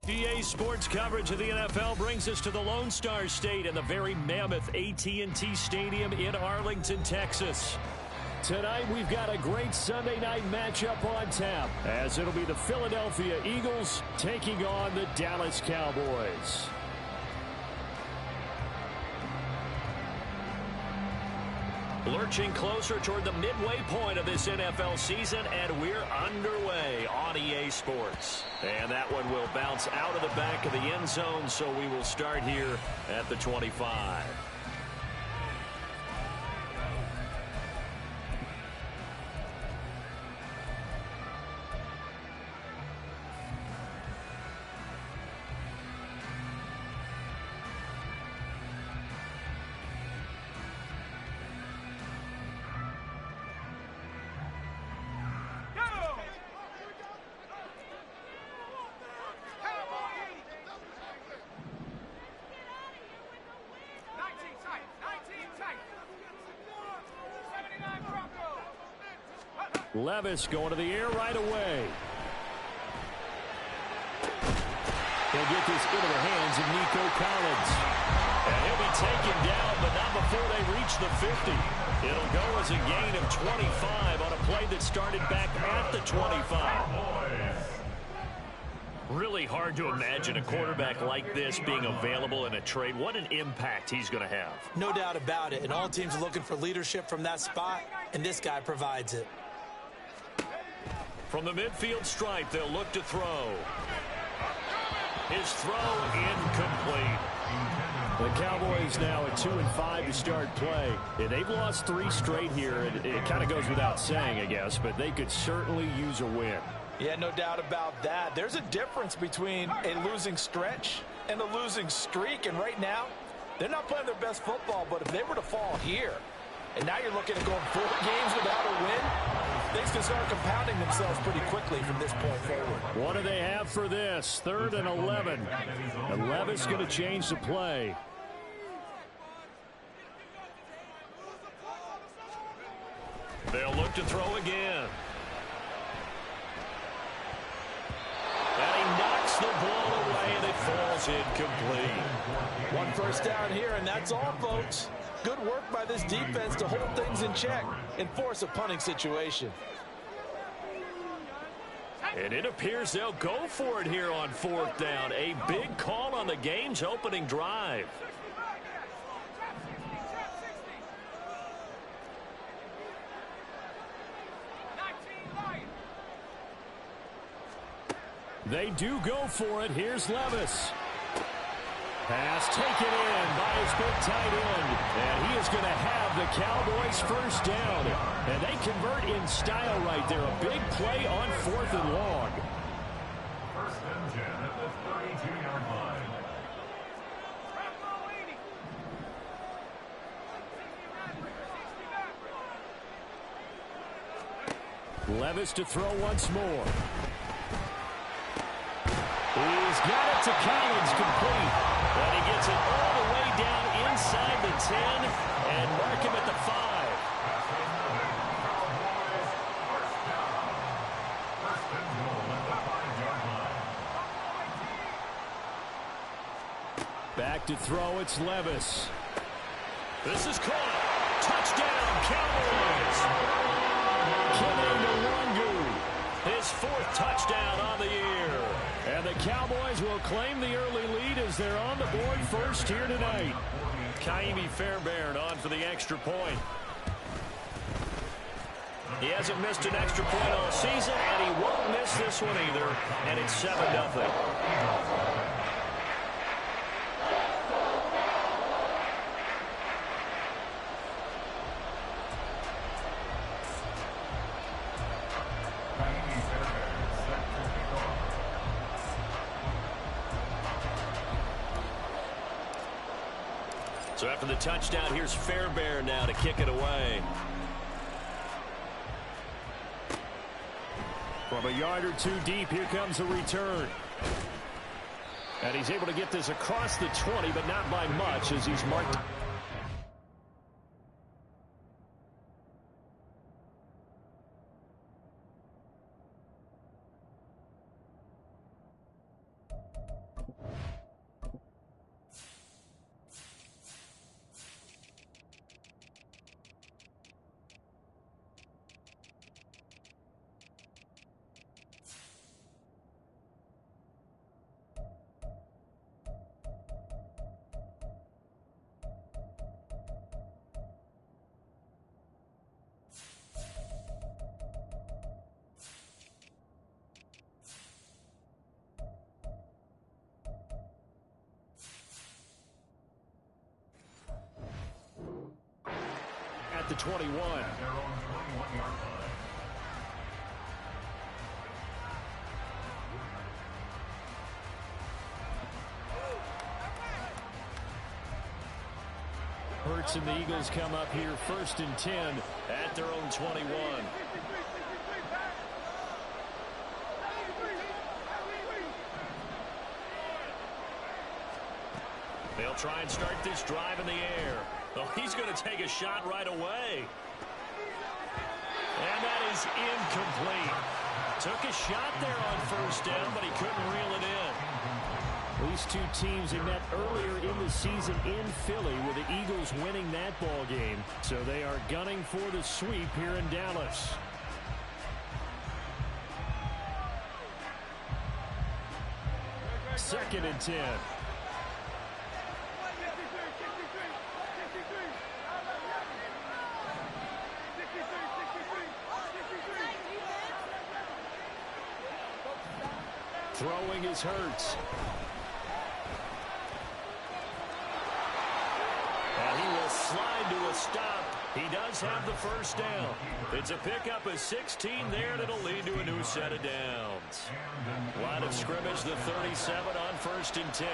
EA Sports coverage of the NFL brings us to the Lone Star State and the very mammoth AT&T Stadium in Arlington, Texas. Tonight, we've got a great Sunday night matchup on tap, as it'll be the Philadelphia Eagles taking on the Dallas Cowboys. Lurching closer toward the midway point of this NFL season, and we're underway on EA Sports. And that one will bounce out of the back of the end zone, so we will start here at the 25. Levis going to the air right away. He'll get this into the hands of Nico Collins. And he'll be taken down, but not before they reach the 50. It'll go as a gain of 25 on a play that started back at the 25. Really hard to imagine a quarterback like this being available in a trade. What an impact he's going to have. No doubt about it. And all teams are looking for leadership from that spot, and this guy provides it. From the midfield stripe, they'll look to throw. His throw incomplete. The Cowboys now at 2-5 to start play. They've lost 3 straight here. It kind of goes without saying, I guess, but they could certainly use a win. Yeah, no doubt about that. There's a difference between a losing stretch and a losing streak. And right now, they're not playing their best football, but if they were to fall here, and now you're looking at going 4 games without a win, things can start compounding themselves pretty quickly from this point forward. What do they have for this? 3rd and 11. And Levis going to change the play. They'll look to throw again. And he knocks the ball away, and it falls incomplete. 1 first down here, and that's all, folks. Good work by this defense to hold things in check and force a punting situation. And it appears they'll go for it here on 4th down. A big call on the game's opening drive. They do go for it. Here's Levis. Pass taken in by his big tight end. And he is going to have the Cowboys first down. And they convert in style right there. A big play on 4th and long. First and 10 at the 32-yard line. Levis to throw once more. He's got it to Collins, complete. And he gets it all the way down inside the 10 and mark him at the 5. Back to throw, it's Levis. This is caught. Touchdown, Cowboys. His 4th touchdown on the year. And the Cowboys will claim the early lead as they're on the board first here tonight. Kaimi Fairbairn on for the extra point. He hasn't missed an extra point all season, and he won't miss this one either. And it's 7-0. So after the touchdown, here's Fairbairn now to kick it away. From a yard or 2 deep, here comes a return. And he's able to get this across the 20, but not by much as he's marked. The 21. Hurts and the Eagles come up here 1st and 10 at their own 21. They'll try and start this drive in the air. Oh, he's going to take a shot right away. And that is incomplete. Took a shot there on 1st down, but he couldn't reel it in. These 2 teams had met earlier in the season in Philly with the Eagles winning that ball game. So they are gunning for the sweep here in Dallas. 2nd and 10. Throwing is Hurts. And he will slide to a stop. He does have the first down. It's a pickup of 16 there, and it'll lead to a new set of downs. Line of scrimmage, the 37 on 1st and 10.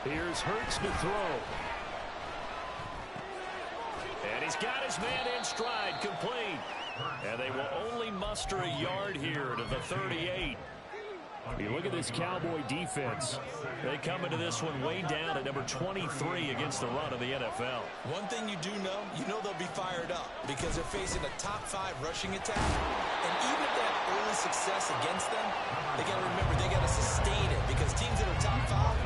Here's Hurts to throw. And he's got his man in stride, complete. And they will only muster a yard here to the 38. You look at this Cowboy defense. They come into this one way down at number 23 against the run of the NFL. One thing you do know, they'll be fired up because they're facing a top 5 rushing attack. And even if they have early success against them, they got to remember they got to sustain it because teams that are top 5,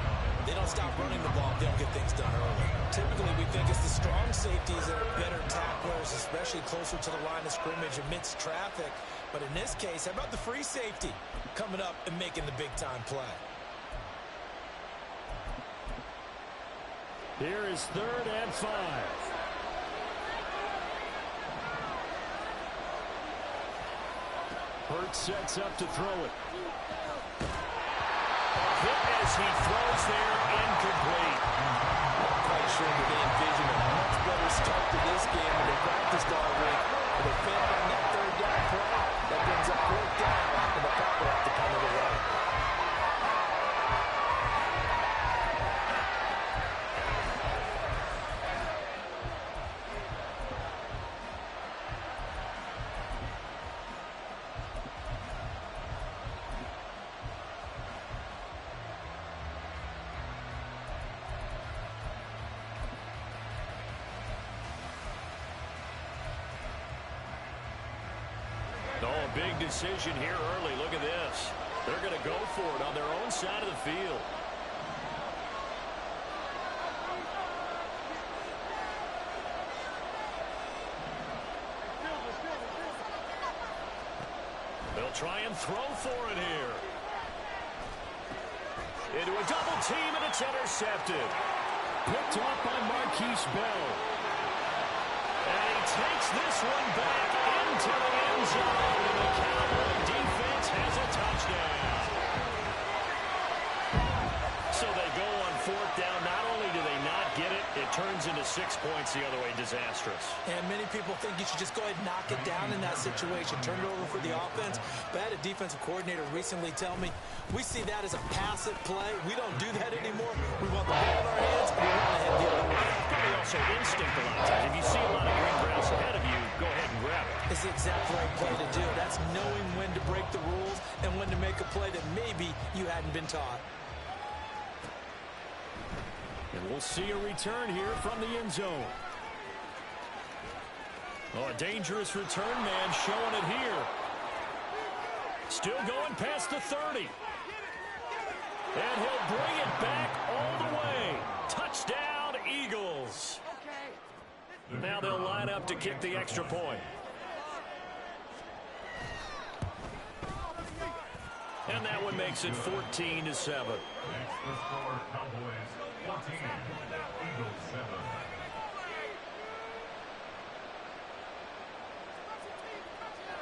they don't stop running the ball if they don't get things done early. Typically, we think it's the strong safeties that are better tacklers, especially closer to the line of scrimmage amidst traffic. But in this case, how about the free safety coming up and making the big-time play? Here is 3rd and 5. Hurts sets up to throw it. Hit as he throws there, incomplete. I'm quite sure that they envisioned a much better start to this game when they practiced all week. But they failed on that 3rd down play. That brings up 4th down, and they'll probably have to come to the right. Oh, big decision here early. Look at this. They're going to go for it on their own side of the field. They'll try and throw for it here. Into a double team, and it's intercepted. Picked off by Marquise Bell. And he takes this one back into the end zone. And the Cowboy defense has a touchdown. So they go on 4th down. Not only do they not get it, it turns into 6 points the other way. Disastrous. And many people think you should just go ahead and knock it down in that situation. Turn it over for the offense. But I had a defensive coordinator recently tell me, we see that as a passive play. We don't do that anymore. We want the ball in our hands, and we want to head the other way. Probably also instinct a lot of times. If you see a lot of green grass ahead of you, go ahead and grab it. It's the exact right play to do. That's knowing when to break the rules and when to make a play that maybe you hadn't been taught. And we'll see a return here from the end zone. Oh, a dangerous return man showing it here. Still going past the 30. And he'll bring it back all the way. Touchdown, Eagles. Now they'll line up to kick the extra point. And that one makes it 14-7. Makes the score Cowboys 14, Eagles 7.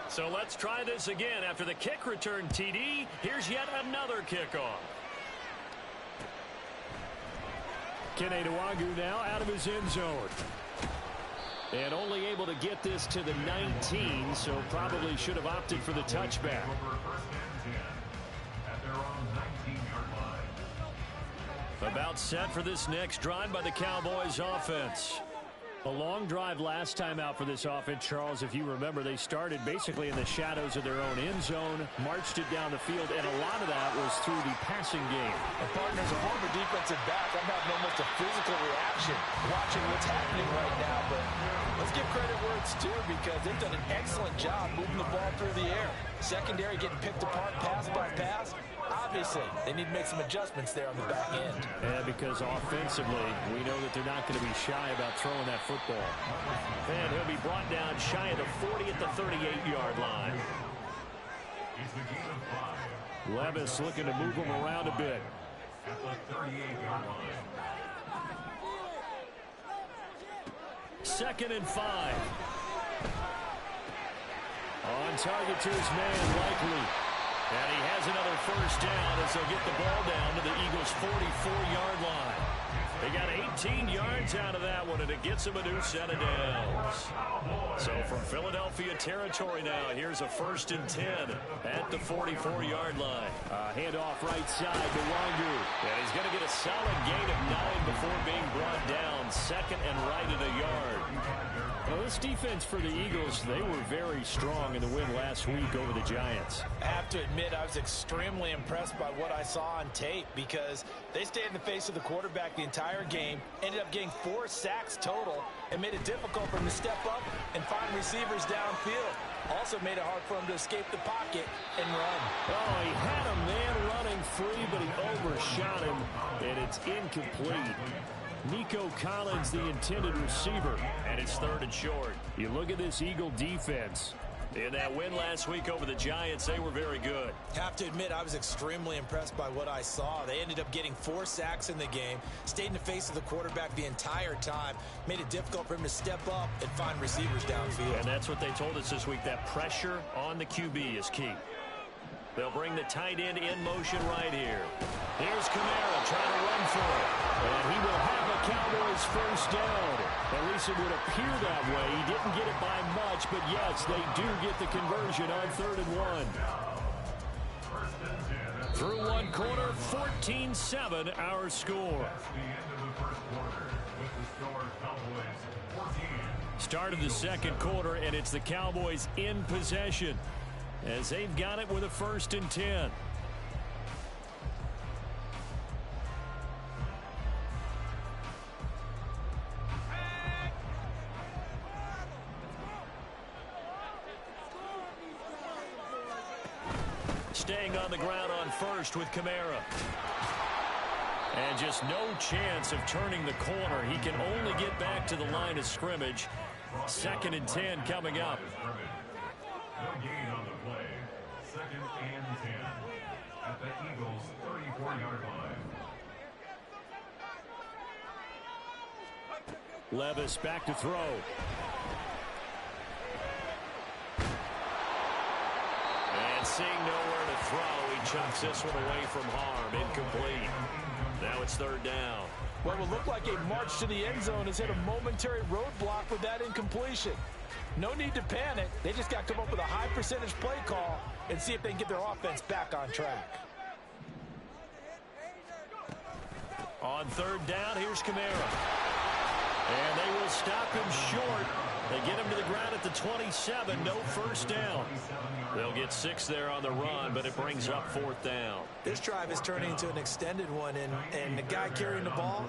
So let's try this again. After the kick return TD, here's yet another kickoff. Kene Nwangwu now out of his end zone. And only able to get this to the 19, so probably should have opted for the touchback. Over 1st and 10 at their own 19-yard line. About set for this next drive by the Cowboys offense. A long drive last time out for this offense, Charles. If you remember, they started basically in the shadows of their own end zone, marched it down the field, and a lot of that was through the passing game. And partners, a former defensive back, I'm having almost a physical reaction watching what's happening right now. But let's give credit where it's due because they've done an excellent job moving the ball through the air. Secondary getting picked apart pass by pass. obviously, they need to make some adjustments there on the back end. Yeah, because offensively, we know that they're not going to be shy about throwing that football. And he'll be brought down shy of the 40 at the 38-yard line. It's the gain of 5. Levis looking to move him around a bit. At the 38-yard line. 2nd and 5. On target to his man, Likely. And he has another first down as they'll get the ball down to the Eagles' 44-yard line. They got 18 yards out of that one, and it gets them a new set of downs. So from Philadelphia territory now, here's a 1st and 10 at the 44-yard line. Handoff right side to Wangu. And he's going to get a solid gain of 9 before being brought down. 2nd and right at a yard. Well, this defense for the Eagles, they were very strong in the win last week over the Giants. I have to admit, I was extremely impressed by what I saw on tape because they stayed in the face of the quarterback the entire game, ended up getting 4 sacks total, and made it difficult for him to step up and find receivers downfield. Also made it hard for him to escape the pocket and run. Oh, he had a man running free, but he overshot him, and it's incomplete. Nico Collins, the intended receiver, and it's 3rd and short. You look at this Eagle defense. In that win last week over the Giants, they were very good. Have to admit, I was extremely impressed by what I saw. They ended up getting 4 sacks in the game, stayed in the face of the quarterback the entire time, made it difficult for him to step up and find receivers downfield. And that's what they told us this week, that pressure on the QB is key. They'll bring the tight end in motion right here. Here's Kamara trying to run for it. And he will have a Cowboys first down. At least it would appear that way. He didn't get it by much, but yes, they do get the conversion on 3rd and 1. Through one quarter, 14-7 our score. That's the end of the first quarter with the score Cowboys 14. Start of the second quarter, and it's the Cowboys in possession as they've got it with a 1st and 10. Staying on the ground on first with Kamara. And just no chance of turning the corner. He can only get back to the line of scrimmage. 2nd and 10 coming up. No gain on the play. 2nd and 10 at the Eagles' 34-yard line. Levis back to throw. And seeing nowhere to throw, he chucks this one away from harm. Incomplete. Now it's 3rd down. What will look like a march to the end zone has hit a momentary roadblock with that incompletion. No need to panic. They just got to come up with a high percentage play call and see if they can get their offense back on track. On 3rd down, here's Kamara. And they will stop him short. They get him to the ground at the 27. No first down. They'll get 6 there on the run, but it brings up 4th down. This drive is turning into an extended one, and the guy carrying the ball,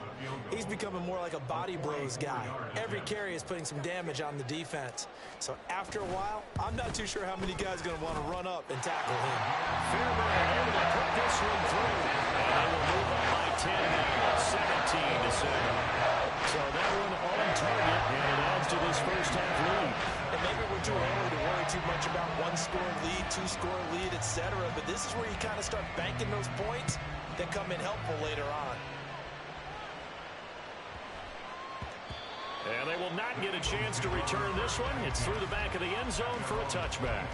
he's becoming more like a body bros guy. Every carry is putting some damage on the defense. So after a while, I'm not too sure how many guys are going to want to run up and tackle him. Fairbairn able to put this one through. And they will move up by 10 now, 17-7. So that one on target, and it adds to this first half lead. And maybe we're too early to worry too much about 1-score lead, 2-score lead, etc. But this is where you kind of start banking those points that come in helpful later on. And they will not get a chance to return this one. It's through the back of the end zone for a touchback.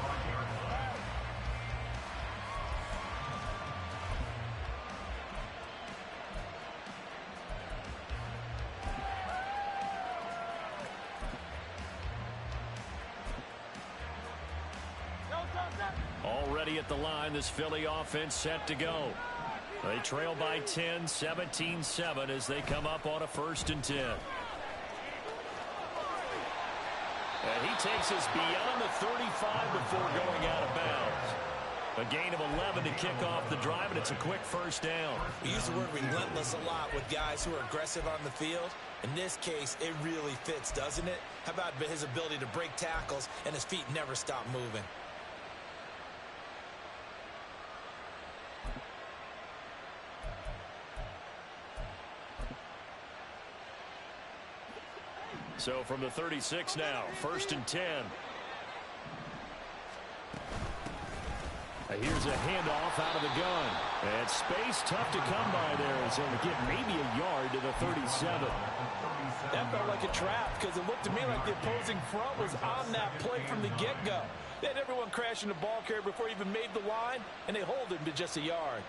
Already at the line, this Philly offense set to go. They trail by 10, 17-7 as they come up on a 1st and 10. And he takes us beyond the 35 before going out of bounds. A gain of 11 to kick off the drive, and it's a quick first down. We use the word relentless a lot with guys who are aggressive on the field. In this case, it really fits, doesn't it? How about his ability to break tackles and his feet never stop moving? So from the 36 now, 1st and 10. Here's a handoff out of the gun. And space tough to come by there as they'll get maybe a yard to the 37. That felt like a trap because it looked to me like the opposing front was on that play from the get-go. They had everyone crashing the ball carrier before he even made the line, and they hold him to just a yard.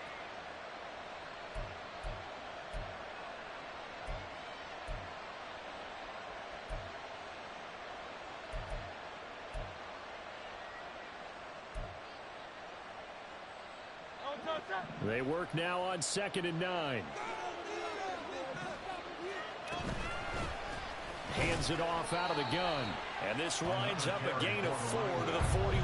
They work now on 2nd and 9. Hands it off out of the gun. And this winds up a gain of 4 to the 41.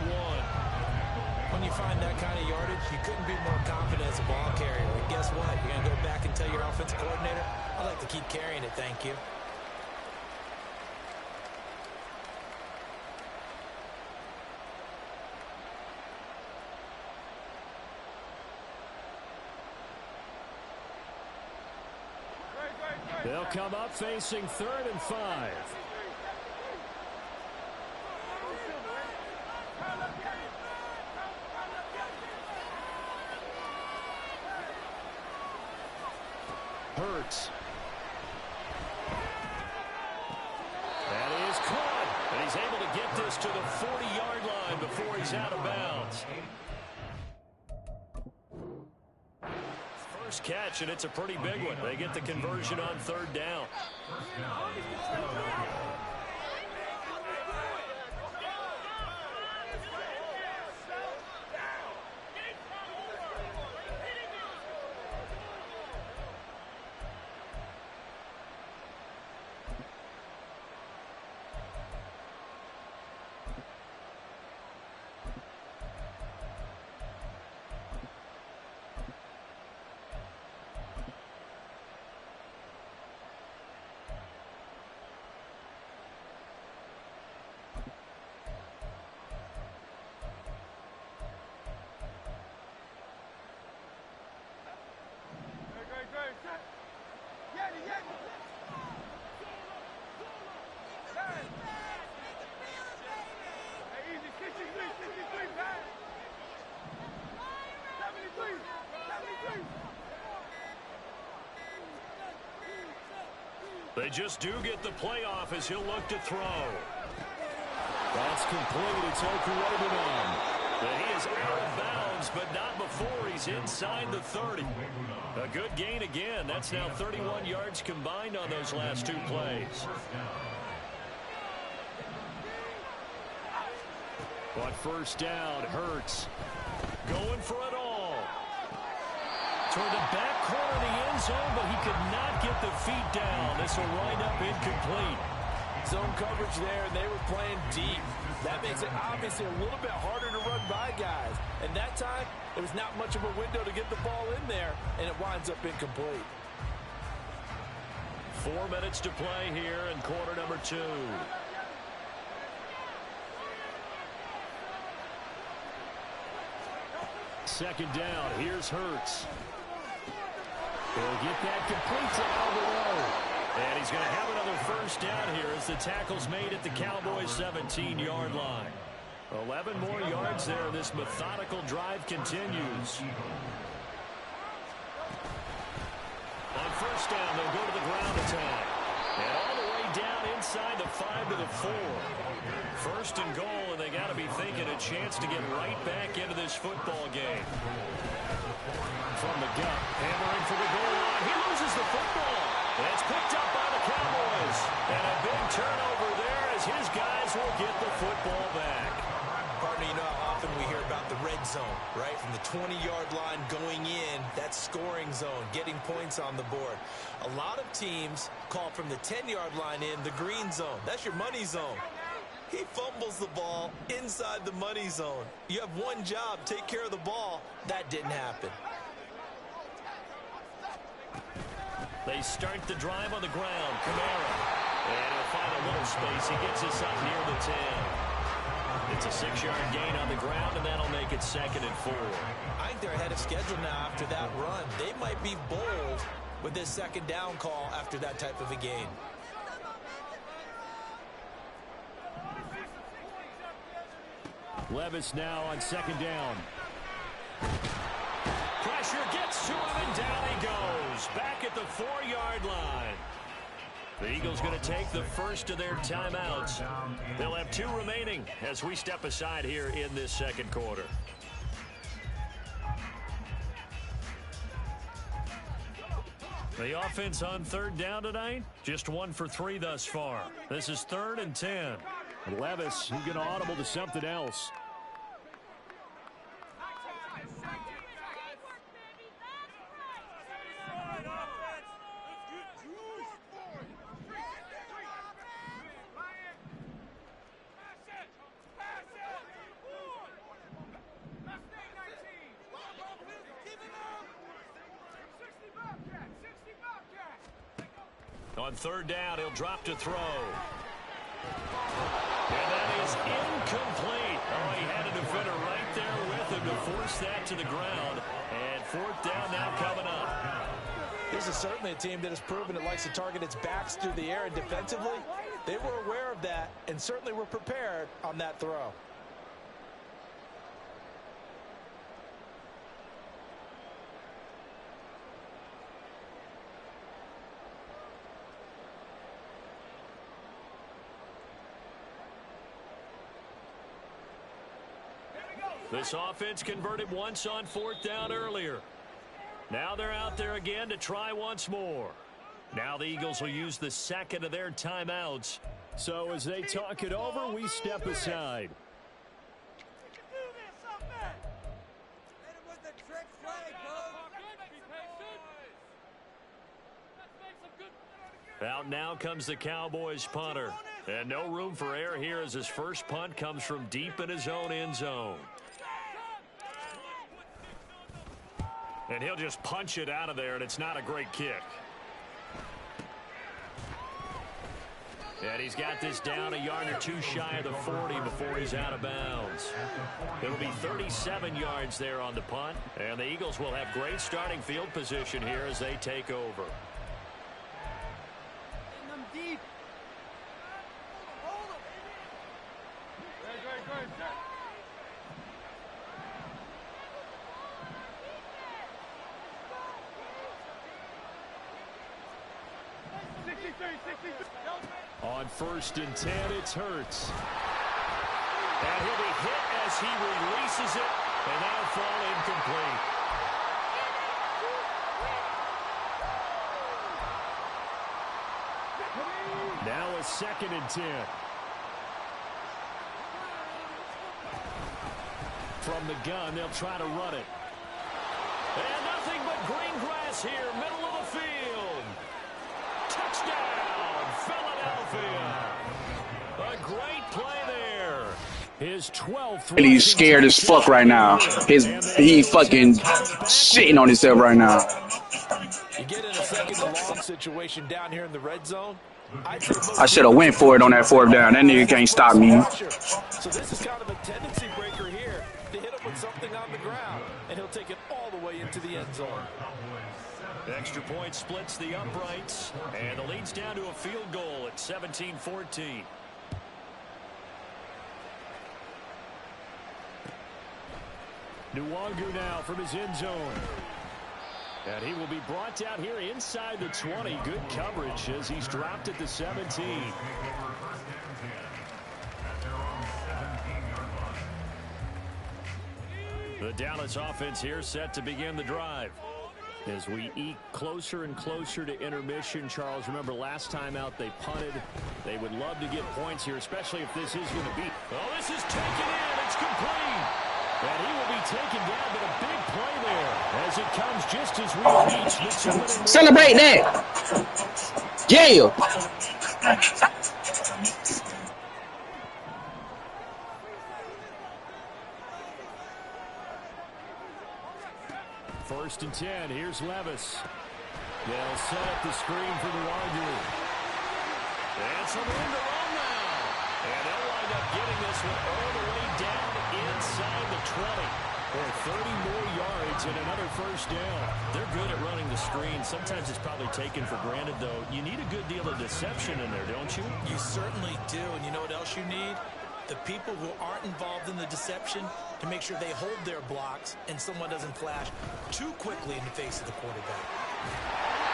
When you find that kind of yardage, you couldn't be more confident as a ball carrier. And guess what? You're going to go back and tell your offensive coordinator, I'd like to keep carrying it, thank you. They'll come up facing 3rd and 5. Hurts. That is caught. And he's able to get this to the 40-yard line before he's out of bounds. First catch, and it's a pretty big one. They get the conversion on 3rd down. They just do get the playoff as he'll look to throw. That's complete. It's Okurobunon. He is out of bounds, but not before he's inside the 30. A good gain again. That's now 31 yards combined on those last 2 plays. But first down, Hurts going for it all. Toward the back corner of the end zone, but he could not get the feet down. This will wind up incomplete. Zone coverage there, and they were playing deep. That makes it obviously a little bit harder to run by guys. And that time, there was not much of a window to get the ball in there, and it winds up incomplete. 4 minutes to play here in quarter number 2. Second down, here's Hurts. He'll get that complete to Alvaro. And he's going to have another first down here as the tackle's made at the Cowboys' 17-yard line. 11 more yards there. This methodical drive continues. On first down, they'll go to the ground attack. And all the way down inside the 5 to the 4. First and goal, and they got to be thinking a chance to get right back into this football game. From the gut, hammering for the goal line. He loses the football. And it's picked up by the Cowboys. And a big turnover there as his guys will get the football back. Partner, you know how often we hear about the red zone, right? From the 20-yard line going in, that's scoring zone, getting points on the board. A lot of teams call from the 10-yard line in the green zone. That's your money zone. He fumbles the ball inside the money zone. You have one job, take care of the ball. That didn't happen. They start the drive on the ground. Kamara. And he'll find a little space. He gets us up near the 10. It's a 6-yard gain on the ground, and that'll make it 2nd and 4. I think they're ahead of schedule now after that run. They might be bold with this second down call after that type of a gain. Levis now on second down. Pressure gets to him, and down he goes. Back at the 4-yard line. The Eagles going to take the first of their timeouts. They'll have 2 remaining as we step aside here in this second quarter. The offense on third down tonight, just 1 for 3 thus far. This is 3rd and 10. Levis, he's going to audible to something else. On third down, he'll drop to throw. And that is incomplete. Oh, he had a defender right there with him to force that to the ground. And 4th down now coming up. This is certainly a team that has proven it likes to target its backs through the air, and defensively, they were aware of that and certainly were prepared on that throw. This offense converted once on 4th down earlier. Now they're out there again to try once more. Now the Eagles will use the second of their timeouts. So as they talk it over, we step aside. Out now comes the Cowboys punter. And no room for error here as his first punt comes from deep in his own end zone. And he'll just punch it out of there, and it's not a great kick. And he's got this down a yard or 2 shy of the 40 before he's out of bounds. It'll be 37 yards there on the punt, and the Eagles will have great starting field position here as they take over. On 1st and 10, it's Hurts. And he'll be hit as he releases it, and that'll fall incomplete. Now a 2nd and 10. From the gun, they'll try to run it. And nothing but green grass here, middle of the field. Touchdown, Philadelphia. A great play there. His 12th. He's scared as fuck right now. He fucking shitting on himself right now. You get in a 2nd and long situation down here in the red zone. I should have went for it on that 4th down. That nigga can't stop me. So this is kind of a tendency breaker here to hit him with something on the ground, and he'll take it all the way into the end zone. Extra point splits the uprights, and the lead's down to a field goal at 17-14. Nwangu now from his end zone. And he will be brought down here inside the 20. Good coverage as he's dropped at the 17. The Dallas offense here set to begin the drive. As we eke closer and closer to intermission, Charles, remember last time out they punted. They would love to get points here, especially if this is going to be. Oh, this is taken in. It's complete. And he will be taken down, but a big play there as it comes just as we reach the 2-minute. Celebrate that. Yeah. First and 10. Here's Levis. They'll set up the screen for the Nwangu. And some room to run now. And they'll wind up getting this one all the way down inside the 20. For 30 more yards and another first down. They're good at running the screen. Sometimes it's probably taken for granted, though. You need a good deal of deception in there, don't you? You certainly do. And you know what else you need? the people who aren't involved in the deception to make sure they hold their blocks and someone doesn't flash too quickly in the face of the quarterback.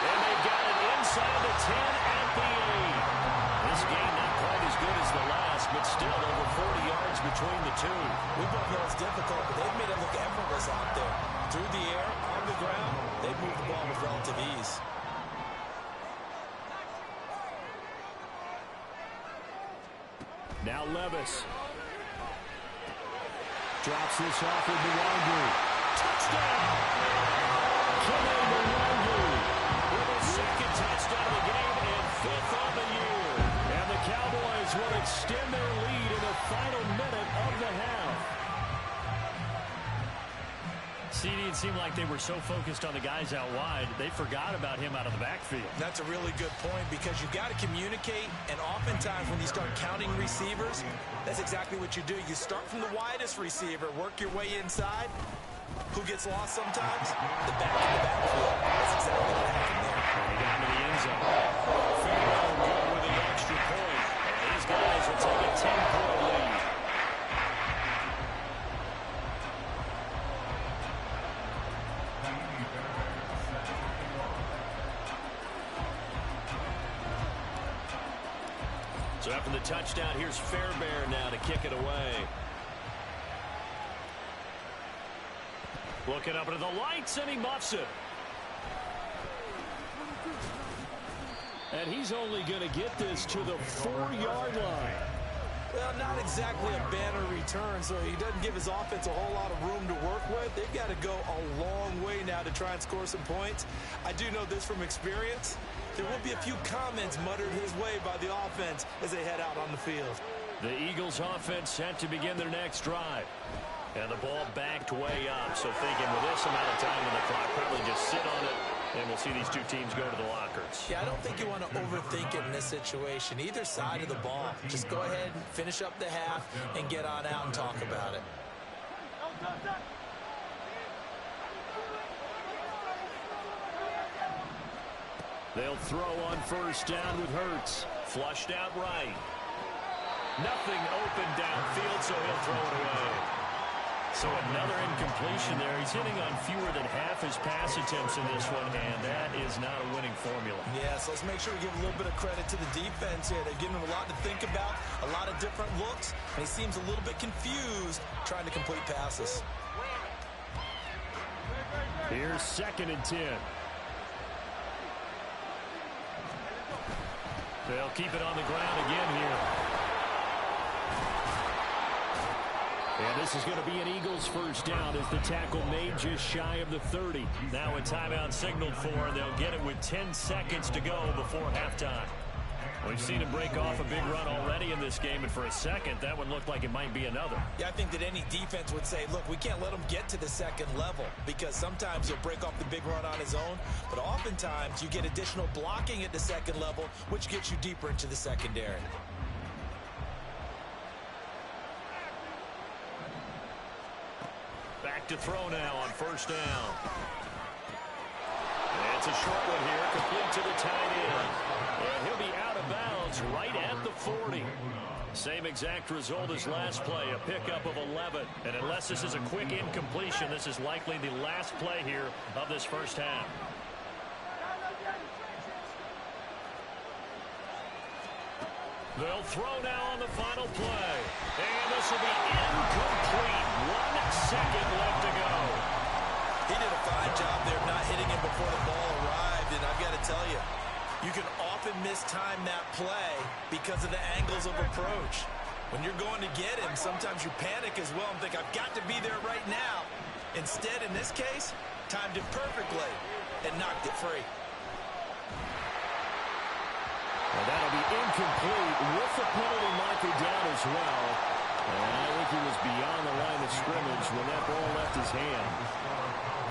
And they've got it inside the 10 at the 8. This game not quite as good as the last, but still over 40 yards between the two. We both know it's difficult, but they've made it look effortless out there. Through the air, on the ground, they've moved the ball with relative ease. Now Levis. Drops this off with Nwangu. Touchdown! Jermaine Nwangu with his second touchdown of the game and 5th on the year. And the Cowboys will extend their lead in the final minute of the half. CD, it seemed like they were so focused on the guys out wide, they forgot about him out of the backfield. That's a really good point because you've got to communicate, and oftentimes when you start counting receivers, that's exactly what you do. You start from the widest receiver, work your way inside. Who gets lost sometimes? The back in the backfield. That's exactly what happened there. And he got into the end zone. Farewell good with the extra point. And these guys will take a 10-point lead. So after the touchdown, here's Fairbairn now to kick it away. Looking up into the lights, and he muffs it. And he's only going to get this to the 4-yard line. Well, not exactly a banner return, so he doesn't give his offense a whole lot of room to work with. They've got to go a long way now to try and score some points. I do know this from experience. There will be a few comments muttered his way by the offense as they head out on the field. The Eagles offense set to begin their next drive. And the ball backed way up. So thinking with this amount of time on the clock, probably just sit on it, and we'll see these two teams go to the lockers. Yeah, I don't think you want to overthink it in this situation. Either side of the ball. Just go ahead and finish up the half and get on out and talk about it. They'll throw on first down with Hurts. Flushed out right. Nothing open downfield, so he'll throw it away. So another incompletion there. He's hitting on fewer than half his pass attempts in this one, and that is not a winning formula. Yeah, so let's make sure we give a little bit of credit to the defense here. They're giving him a lot to think about, a lot of different looks, and he seems a little bit confused trying to complete passes. Here's 2nd and 10. They'll keep it on the ground again here. And this is going to be an Eagles first down as the tackle made just shy of the 30. Now a timeout signaled for, and they'll get it with 10 seconds to go before halftime. We've seen him break off a big run already in this game, and for a second, that one looked like it might be another. Yeah, I think that any defense would say, look, we can't let him get to the second level because sometimes he'll break off the big run on his own, but oftentimes you get additional blocking at the second level, which gets you deeper into the secondary. Back to throw now on first down. And it's a short one here, complete to the tight end. And he'll be out of bounds right at the 40. Same exact result as last play, a pickup of 11. And unless this is a quick incompletion, this is likely the last play here of this first half. They'll throw now on the final play. And this will be incomplete. 1 second left to go. He did a fine job there of not hitting him before the ball arrived, and I've got to tell you, you can often mistime that play because of the angles of approach. When you're going to get him, sometimes you panic as well and think, I've got to be there right now. Instead, in this case, timed it perfectly and knocked it free. And that'll be incomplete with the penalty marker down as well. And I think he was beyond the line of scrimmage when that ball left his hand.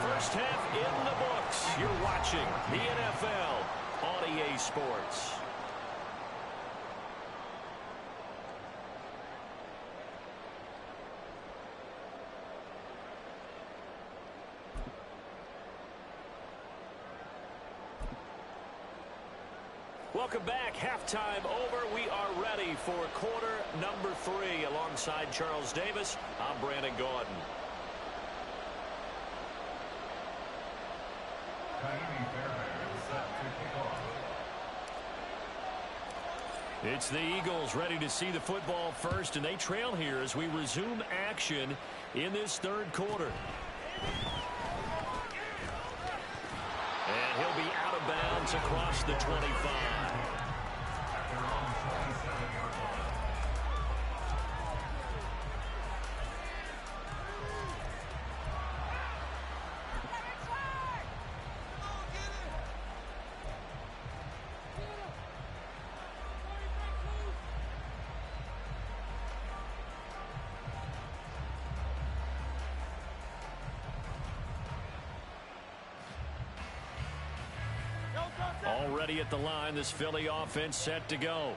First half in the books. You're watching the NFL on EA Sports. Welcome back. Halftime over. We are ready for quarter number 3. Alongside Charles Davis, I'm Brandon Gordon. It's the Eagles ready to see the football first, and they trail here as we resume action in this third quarter. And he'll be out of bounds across the 25. Already at the line, this Philly offense set to go.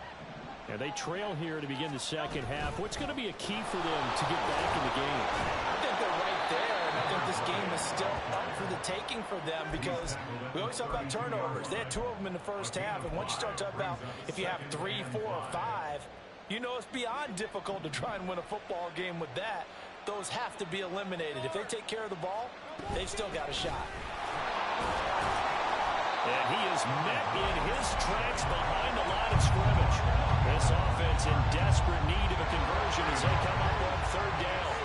And they trail here to begin the second half. What's going to be a key for them to get back in the game? I think they're right there, and I think this game is still up for the taking for them because we always talk about turnovers. They had 2 of them in the first half, and once you start talking about if you have 3, 4, or 5, you know it's beyond difficult to try and win a football game with that. Those have to be eliminated. If they take care of the ball, they've still got a shot. And he is met in his tracks behind the line of scrimmage. This offense in desperate need of a conversion as they come up on third down.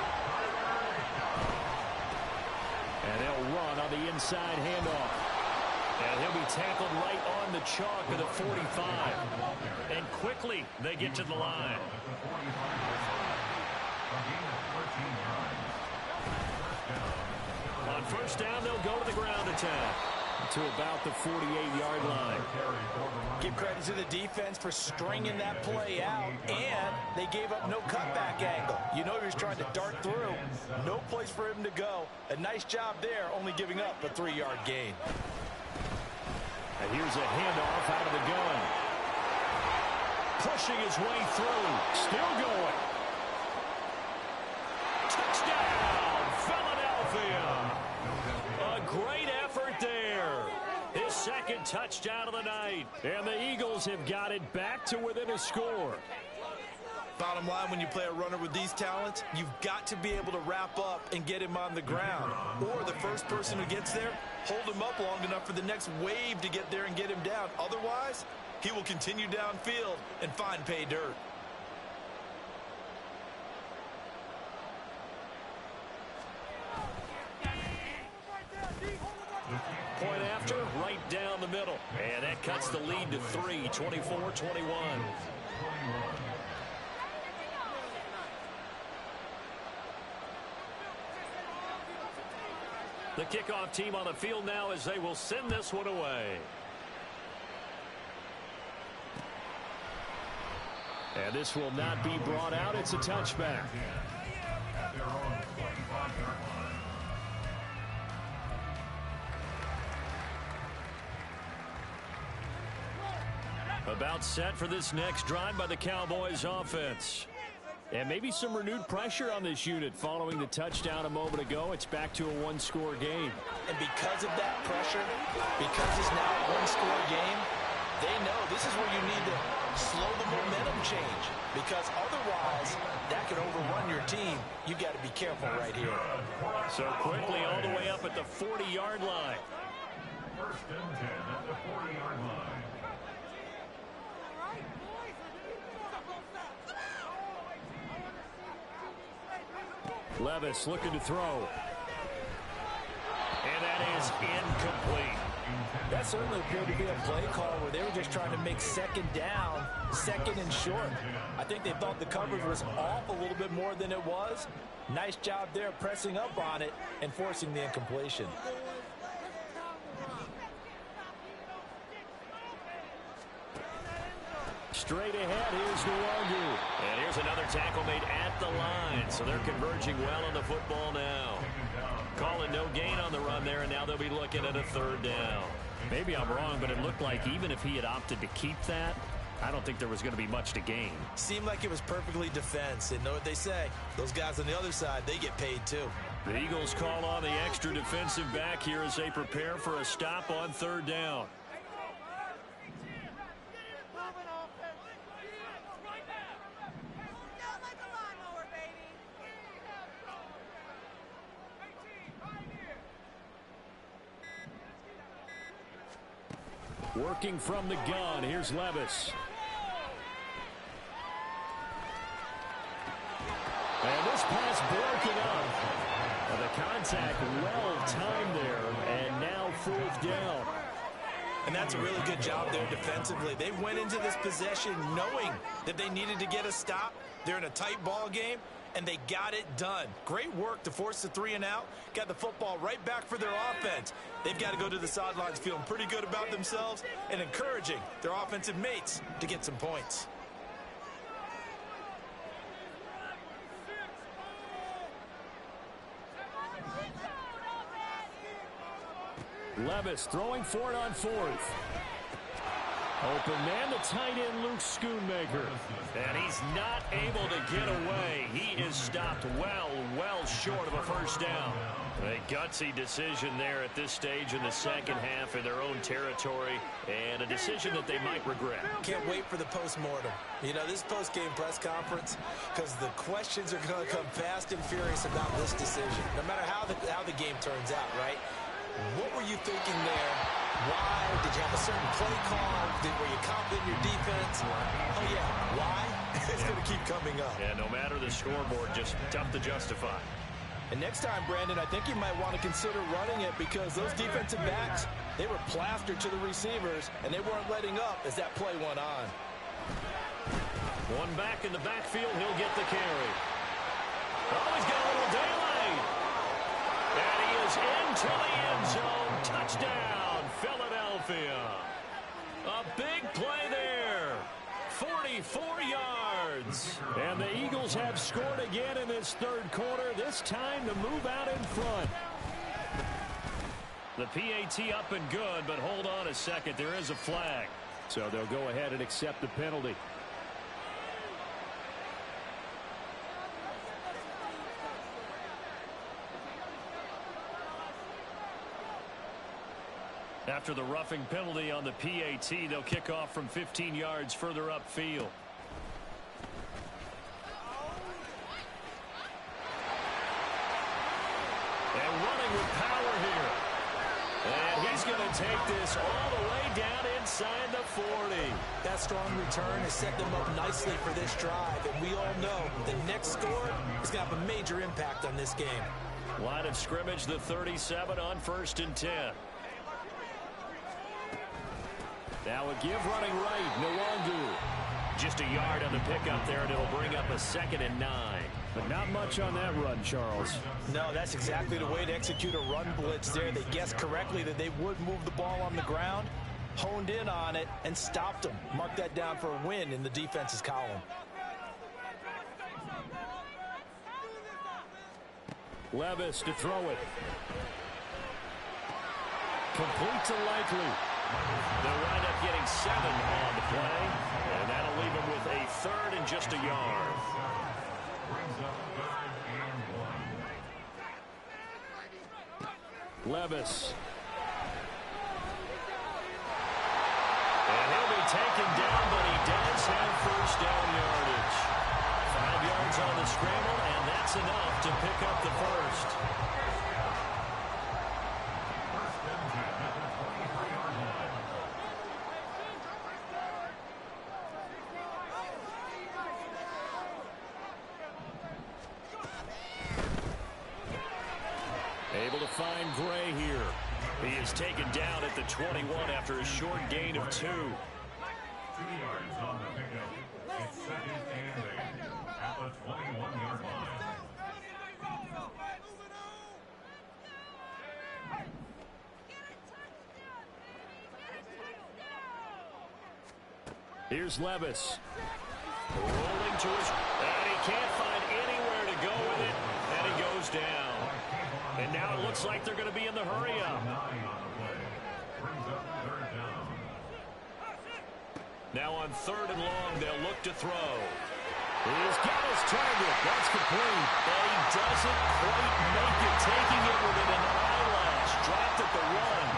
And they'll run on the inside handoff. And he'll be tackled right on the chalk of the 45. And quickly they get to the line. On first down, they'll go to the ground attack to about the 48-yard line. Give credit to the defense for stringing that play out, and they gave up no cutback angle. You know he was trying to dart through. No place for him to go. A nice job there, only giving up a 3-yard gain. And here's a handoff out of the gun. Pushing his way through. Still going. Touchdown, Philadelphia. A great effort there. His second touchdown of the night. And the Eagles have got it back to within a score. Bottom line, when you play a runner with these talents, you've got to be able to wrap up and get him on the ground. Or the first person who gets there, hold him up long enough for the next wave to get there and get him down. Otherwise, he will continue downfield and find pay dirt. Point after, right down the middle. And that cuts the lead to 3, 24-21. The kickoff team on the field now as they will send this one away. And this will not be brought out. It's a touchback. About set for this next drive by the Cowboys offense. And maybe some renewed pressure on this unit following the touchdown a moment ago. It's back to a one-score game. And because of that pressure, because it's now a one-score game, they know this is where you need to slow the momentum change. Because otherwise, that could overrun your team. You've got to be careful right here. So quickly all the way up at the 40-yard line. First and 10 at the 40-yard line. Levis looking to throw. And that is incomplete. That certainly appeared to be a play call where they were just trying to make second down, second and short. I think they thought the coverage was off a little bit more than it was. Nice job there pressing up on it and forcing the incompletion. Straight ahead, here's Nwangu. And here's another tackle made at the line. So they're converging well on the football now. Calling no gain on the run there, and now they'll be looking at a third down. Maybe I'm wrong, but it looked like even if he had opted to keep that, I don't think there was going to be much to gain. Seemed like it was perfectly defense. And know what they say? Those guys on the other side, they get paid too. The Eagles call on the extra defensive back here as they prepare for a stop on third down. Working from the gun, here's Levis. And this pass broken up. And the contact well timed there, and now 4th down. And that's a really good job there defensively. They went into this possession knowing that they needed to get a stop. They're in a tight ball game, and they got it done. Great work to force the 3 and out. Got the football right back for their offense. They've got to go to the sidelines feeling pretty good about themselves and encouraging their offensive mates to get some points. Levis throwing for it on 4th. Open man, the tight end, Luke Schoonmaker. And he's not able to get away. He is stopped well short of a 1st down. A gutsy decision there at this stage in the second half in their own territory, and a decision that they might regret. Can't wait for the post-mortem. You know, this post-game press conference, because the questions are going to come fast and furious about this decision, no matter how the game turns out, right? What were you thinking there? Why? Did you have a certain play call? Were you confident in your defense? Oh, yeah. Why? It's going to keep coming up. Yeah, no matter the scoreboard, just tough to justify. And next time, Brandon, I think you might want to consider running it because those defensive backs, they were plastered to the receivers, and they weren't letting up as that play went on. One back in the backfield, he'll get the carry. Oh, he's got a little daylight. And he is into the end zone. Touchdown, Philadelphia. A big play there. 44 yards. And the Eagles have scored again in this 3rd quarter, this time to move out in front. The PAT up and good, but hold on a second. There is a flag. So they'll go ahead and accept the penalty. After the roughing penalty on the PAT, they'll kick off from 15 yards further upfield. And running with power here. And he's going to take this all the way down inside the 40. That strong return has set them up nicely for this drive, and we all know the next score is going to have a major impact on this game. Line of scrimmage, the 37 on 1st and 10. Now a give running right, Nwangu. Just a yard on the pickup there, and it'll bring up a 2nd and 9. But not much on that run, Charles. No, that's exactly the way to execute a run blitz there. They guessed correctly that they would move the ball on the ground, honed in on it, and stopped them. Mark that down for a win in the defense's column. Levis to throw it. Complete to Likely. They'll wind up getting 7 on the play, and that'll leave them with a 3rd and just a yard. Levis. And he'll be taken down, but he does have 1st down yardage. 5 yards on the scramble, and that's enough to pick up the 1st. Able to find Gray here. He is taken down at the 21 after a short gain of 2. 2 yards on the pickup. It's 2nd and 8 at the 21-yard line. Here's Levis. Rolling to his... And he can't find anywhere to go with it. And he goes down. And now it looks like they're going to be in the hurry-up. Now on 3rd and long, they'll look to throw. He's got his target. That's complete. But he doesn't quite make it, taking it within an eyelash. Dropped at the 1.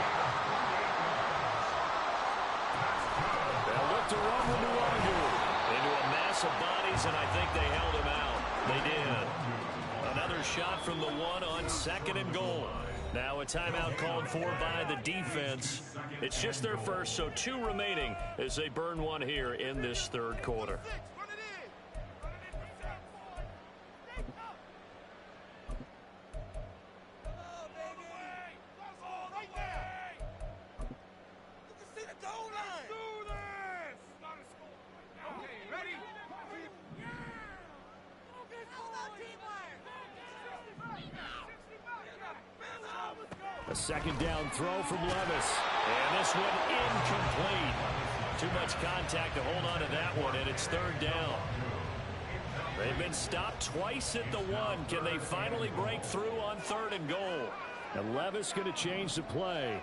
They'll look to run with Nwangu into a mass of bodies, and I think they held him out. They did. Another shot from the 1 on 2nd and goal. Now a timeout called for by the defense. It's just their first, so 2 remaining as they burn one here in this third quarter. A second down throw from Levis. And this one incomplete. Too much contact to hold on to that one, and it's third down. They've been stopped twice at the 1. Can they finally break through on 3rd and goal? And Levis going to change the play.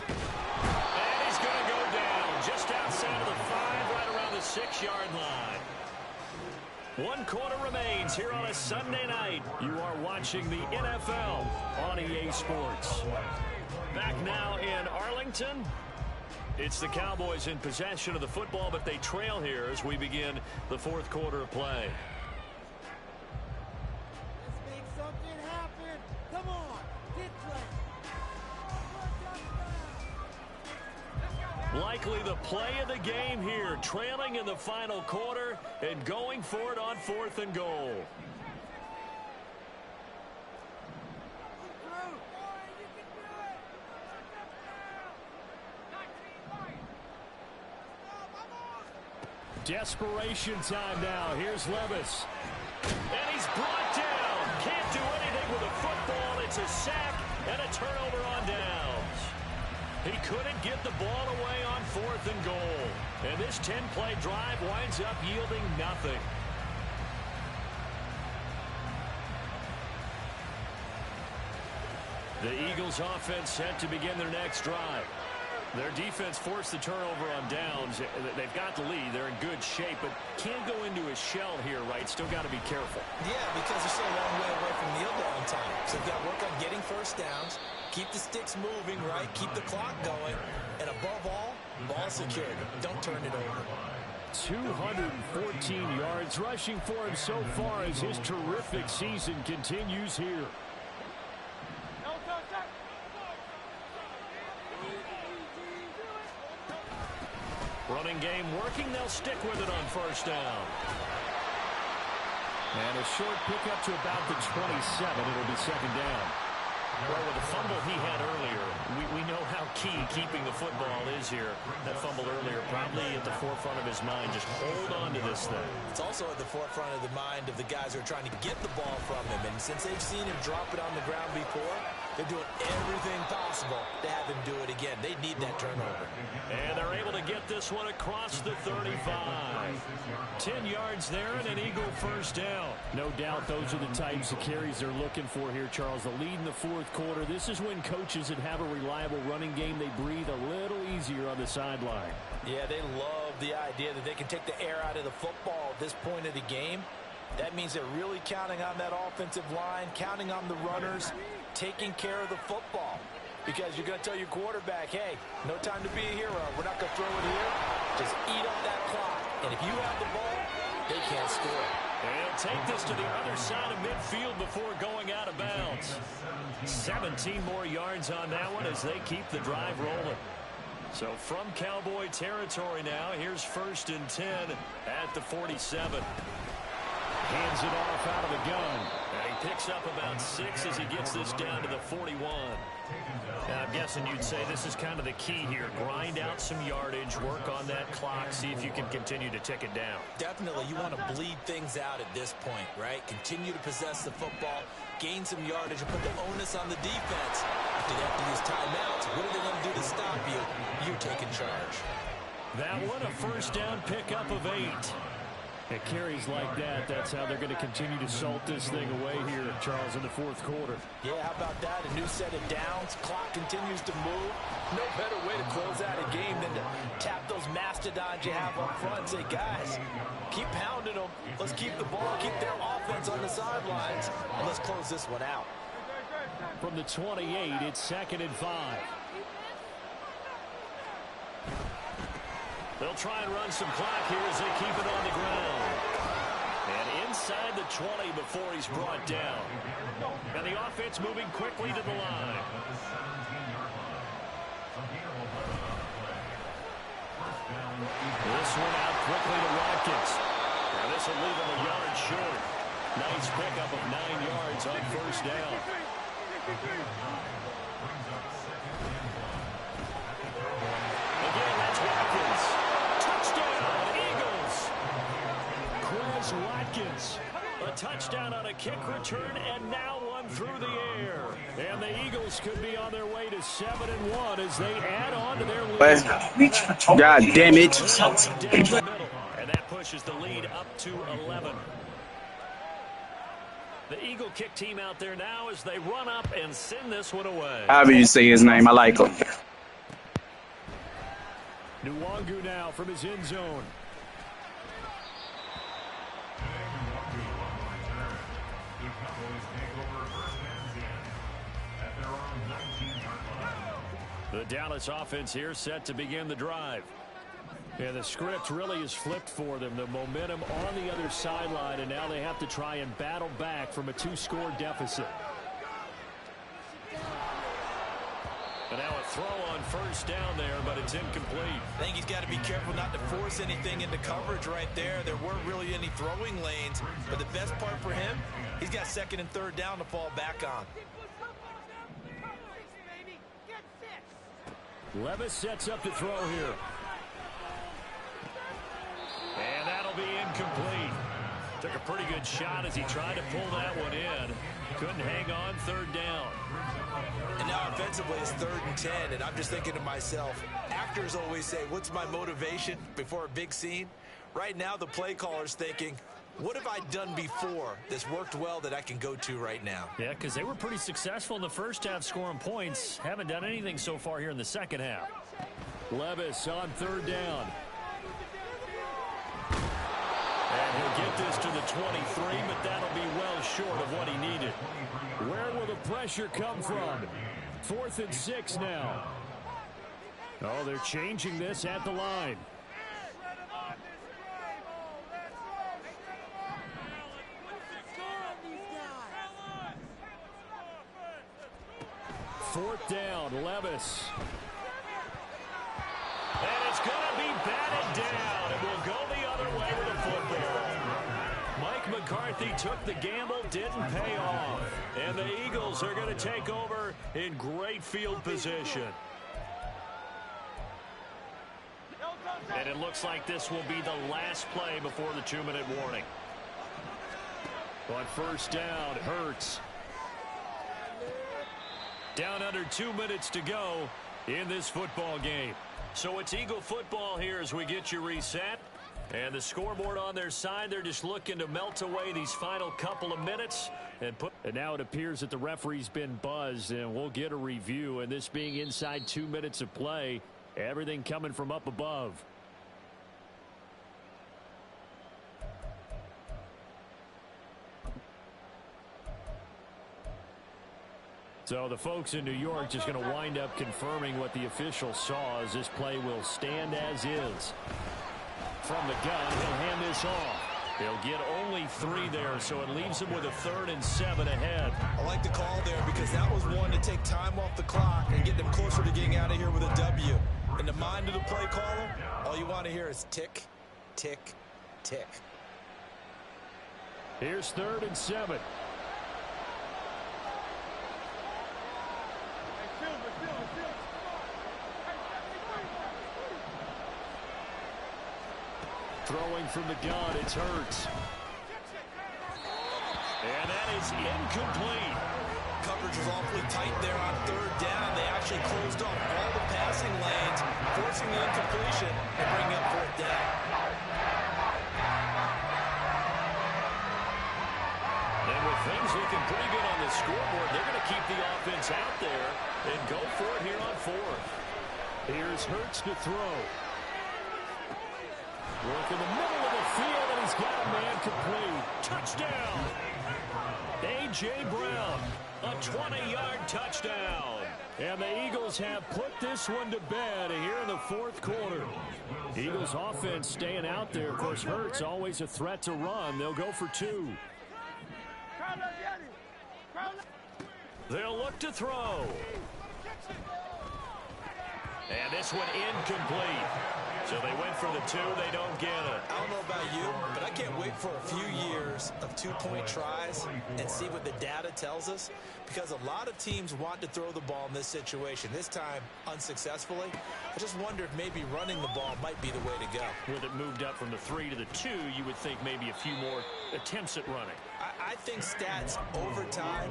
And he's going to go down just outside of the 5, right around the 6-yard line. 1 quarter remains here on a Sunday night. You are watching the NFL on EA Sports. Back now in Arlington. It's the Cowboys in possession of the football, but they trail here as we begin the 4th quarter of play. Let's make something happen. Come on, get play. Likely the play of the game here, trailing in the final quarter and going for it on 4th and goal. Desperation time now. Here's Levis. And he's brought down. Can't do anything with a football. It's a sack and a turnover on downs. He couldn't get the ball away on 4th and goal. And this 10-play drive winds up yielding nothing. The Eagles offense set to begin their next drive. Their defense forced the turnover on downs. They've got the lead. They're in good shape, but can't go into a shell here, right? Still got to be careful. Yeah, because they're still a long way away from kneel down time. So they've got to work on getting first downs, keep the sticks moving, right? Keep the clock going, and above all, ball secured. Don't turn it over. 214 yards rushing for him so far as his terrific season continues here. Running game working. They'll stick with it on 1st down. And a short pickup to about the 27. It'll be 2nd down. Well, with the fumble he had earlier, we know how key keeping the football is here. That fumble earlier probably at the forefront of his mind. Just hold on to this thing. It's also at the forefront of the mind of the guys who are trying to get the ball from him. And since they've seen him drop it on the ground before, they're doing everything possible to have him do it again. They need that turnover. And they're able to get this one across the 35. 10 yards there and an Eagle 1st down. No doubt those are the types of carries they're looking for here, Charles. The lead in the 4th quarter. This is when coaches that have a reliable running game, they breathe a little easier on the sideline. Yeah, they love the idea that they can take the air out of the football at this point of the game. That means they're really counting on that offensive line, counting on the runners, taking care of the football. Because you're going to tell your quarterback, hey, no time to be a hero. We're not going to throw it here. Just eat up that clock. And if you have the ball, they can't score. And take this to the other side of midfield before going out of bounds. 17 more yards on that one as they keep the drive rolling. So from Cowboy territory now, here's 1st and 10 at the 47. Hands it off out of the gun. And he picks up about 6 as he gets this down to the 41. Now, I'm guessing you'd say this is kind of the key here. Grind out some yardage, work on that clock, see if you can continue to tick it down. Definitely, you want to bleed things out at this point, right? Continue to possess the football, gain some yardage, and put the onus on the defense. After they have to use timeouts, what are they going to do to stop you? You're taking charge. That one, a 1st down pickup of 8. It carries like that. That's how they're going to continue to salt this thing away here, Charles, in the 4th quarter. Yeah, how about that? A new set of downs. Clock continues to move. No better way to close out a game than to tap those mastodons you have up front and say, guys, keep pounding them. Let's keep the ball, keep their offense on the sidelines, and let's close this one out. From the 28, it's 2nd and 5. They'll try and run some clock here as they keep it on the ground. And inside the 20 before he's brought down. And the offense moving quickly to the line. This one out quickly to Watkins. Now this will leave him a yard short. Nice pickup of 9 yards on first down. Again, that's Watkins. Touchdown, Eagles. Chris Watkins. A touchdown on a kick return, and now one through the air. And the Eagles could be on their way to 7-1 as they add on to their lead. God damn it. And that pushes the lead up to 11. The Eagle kick team out there now as they run up and send this one away. However you say his name, I like him. Nwangu now from his end zone. The Dallas offense here set to begin the drive. And the script really is flipped for them. The momentum on the other sideline, and now they have to try and battle back from a 2-score deficit. And now a throw on first down there, but it's incomplete. I think he's got to be careful not to force anything into coverage right there. There weren't really any throwing lanes, but the best part for him, he's got 2nd and 3rd down to fall back on. Levis sets up to throw here. And that'll be incomplete. Took a pretty good shot as he tried to pull that one in. Couldn't hang on 3rd down. And now offensively it's 3rd and 10, and I'm just thinking to myself, actors always say, what's my motivation before a big scene? Right now the play caller's thinking, what have I done before that's worked well that I can go to right now? Yeah, because they were pretty successful in the first half scoring points. Haven't done anything so far here in the second half. Levis on 3rd down. And he'll get this to the 23, but that'll be well short of what he needed. Where will the pressure come from? 4th and 6 now. Oh, they're changing this at the line. Fourth down, Levis. And it's going to be batted down. It will go the other way with the football. Mike McCarthy took the gamble, didn't pay off. And the Eagles are going to take over in great field position. And it looks like this will be the last play before the 2-minute warning. On first down, Hurts. Down under 2 minutes to go in this football game. So it's Eagle football here as we get you reset. And the scoreboard on their side, they're just looking to melt away these final couple of minutes. And now it appears that the referee's been buzzed, and we'll get a review. And this being inside 2 minutes of play, everything coming from up above. So the folks in New York just going to wind up confirming what the official saw as this play will stand as is. From the gun, he'll hand this off. He'll get only 3 there, so it leaves him with a 3rd and 7 ahead. I like the call there because that was one to take time off the clock and get them closer to getting out of here with a W. In the mind of the play caller, all you want to hear is tick, tick, tick. Here's 3rd and 7. Throwing from the gun, it's Hurts. And that is incomplete. Coverage was awfully tight there on 3rd down. They actually closed off all the passing lanes, forcing the incompletion and bringing up 4th down. And with things looking pretty good on the scoreboard, they're going to keep the offense out there and go for it here on 4th. Here's Hurts to throw. Work in the middle of the field, and he's got a man complete. Touchdown! A.J. Brown, a 20-yard touchdown. And the Eagles have put this one to bed here in the fourth quarter. Eagles offense staying out there. Of course, Hurts always a threat to run. They'll go for 2. They'll look to throw. And this one incomplete. So they went for the 2. They don't get it. I don't know about you, but I can't wait for a few years of 2-point tries and see what the data tells us, because a lot of teams want to throw the ball in this situation. This time, unsuccessfully. I just wonder if maybe running the ball might be the way to go. With it moved up from the 3 to the 2, you would think maybe a few more attempts at running. I think stats over time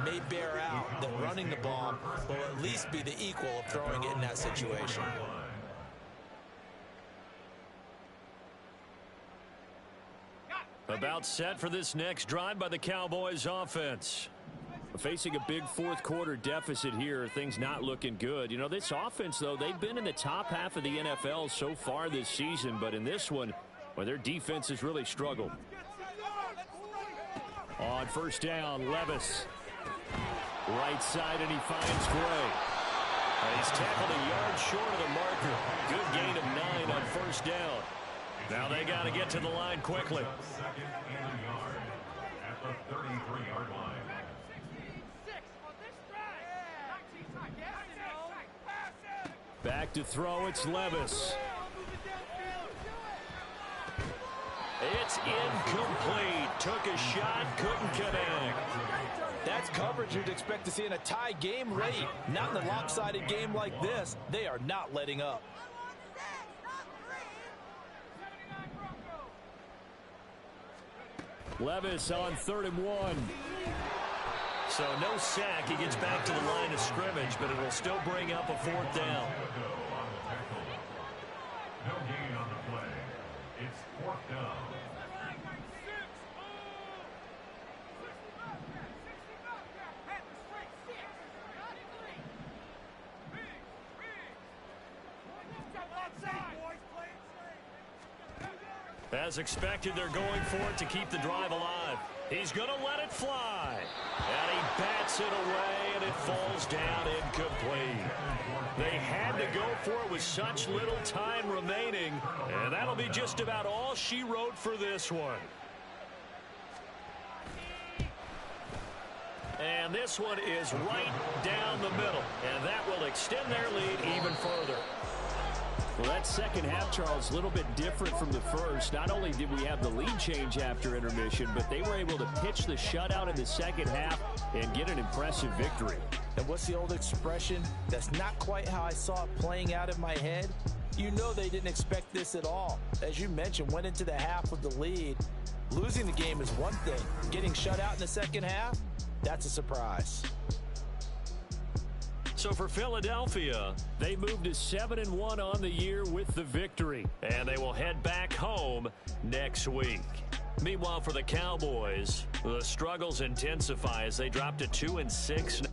may bear out that running the ball will at least be the equal of throwing it in that situation. About set for this next drive by the Cowboys offense. Facing a big fourth quarter deficit here, things not looking good. You know, this offense, though, they've been in the top half of the NFL so far this season, but in this one, well, their defense has really struggled. On first down, Levis. Right side, and he finds Gray. He's tackled a yard short of the marker. Good gain of 9 on first down. Now they got to get to the line quickly. Second and a yard at the 33-yard line. Back to throw, it's Levis. It's incomplete. Took a shot, couldn't connect. That's coverage you'd expect to see in a tie game late. Not in a lopsided game like this. They are not letting up. Levis on 3rd and 1. So no sack. He gets back to the line of scrimmage, but it will still bring up a 4th down. No gain on the play. It's 4th down. As expected, they're going for it to keep the drive alive. He's going to let it fly. And he bats it away, and it falls down incomplete. They had to go for it with such little time remaining, and that'll be just about all she wrote for this one. And this one is right down the middle, and that will extend their lead even further. Well, that second half, Charles, a little bit different from the first. Not only did we have the lead change after intermission, but they were able to pitch the shutout in the second half and get an impressive victory. And what's the old expression? That's not quite how I saw it playing out in my head. You know they didn't expect this at all. As you mentioned, went into the half with the lead. Losing the game is one thing. Getting shut out in the second half, that's a surprise. So for Philadelphia, they moved to 7-1 on the year with the victory, and they will head back home next week. Meanwhile, for the Cowboys, the struggles intensify as they drop to 2-6.